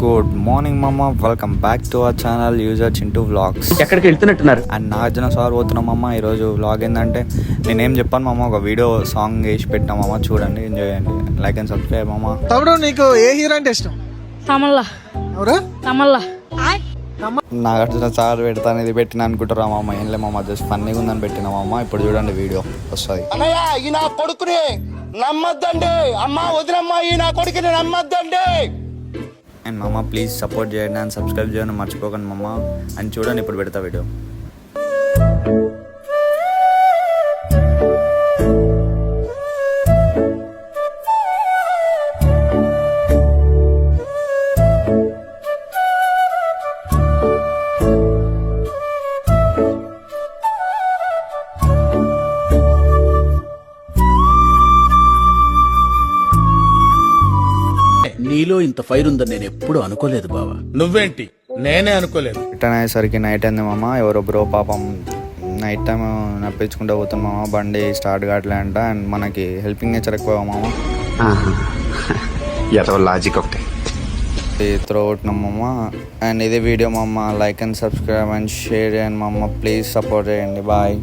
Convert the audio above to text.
Good morning మామ, welcome back to our channel user Chintu vlogs. ఎక్కడికి వెళ్తున్నట్టున్నారు? And Nagarjuna sir పోతున్నాం మామ. ఈరోజు వ్లాగ్ ఏంటంటే నేనేం చెప్పాను మామ, ఒక వీడియో సాంగ్ వేసి పెట్టినా మామ, చూడండి, ఎంజాయ్ చేయండి, లైక్ అండ్ సబ్స్క్రైబ్ మామ. తమ్ముడు నీకు ఏ హీరో అంటే ఇష్టం? తమల్లా ఎవరు? తమల్లా నాగార్జున సార్ పెడతాను ఇది పెట్టిన అనుకుంటారా మామ? ఏం లే మామ, జస్ట్ ఫన్నీగా ఉందని పెట్టిన మామ. ఇప్పుడు చూడండి వీడియో వస్తుంది. అన్నయ్య ఈ నా కొడుకుని నమ్మద్దండి, అమ్మ వదినమ్మ ఈ నా కొడుకుని నమ్మద్దండి. అండ్ మామ ప్లీజ్ సపోర్ట్ చేయండి అండ్ సబ్స్క్రైబ్ చేయండి మర్చిపోకండి మామ. అండ్ చూడండి ఇప్పుడు పెడతా వీడియో. నీలో ఇంత ఫైర్ ఉందని నేను ఎప్పుడు అనుకోలేదు బావా. నువ్వేంటి, నేనే అనుకోలేదు. రిటర్న్ అయ్యేసరికి నైట్ అయింది మామ. ఎవరో బ్రో పాపం నైట్ టైం నప్పించుకుంటూ పోతుంది మామ. బండి స్టార్ట్ కావట్లే అంట. అండ్ మనకి హెల్పింగ్ నేచర్ ఎక్కువ మామ. లాజిక్ ఒకటి త్రో కొట్టినాం మామ. అండ్ ఇదే వీడియో మామ. Like and subscribe and share చేయండి మామ. ప్లీజ్ సపోర్ట్ చేయండి. బాయ్.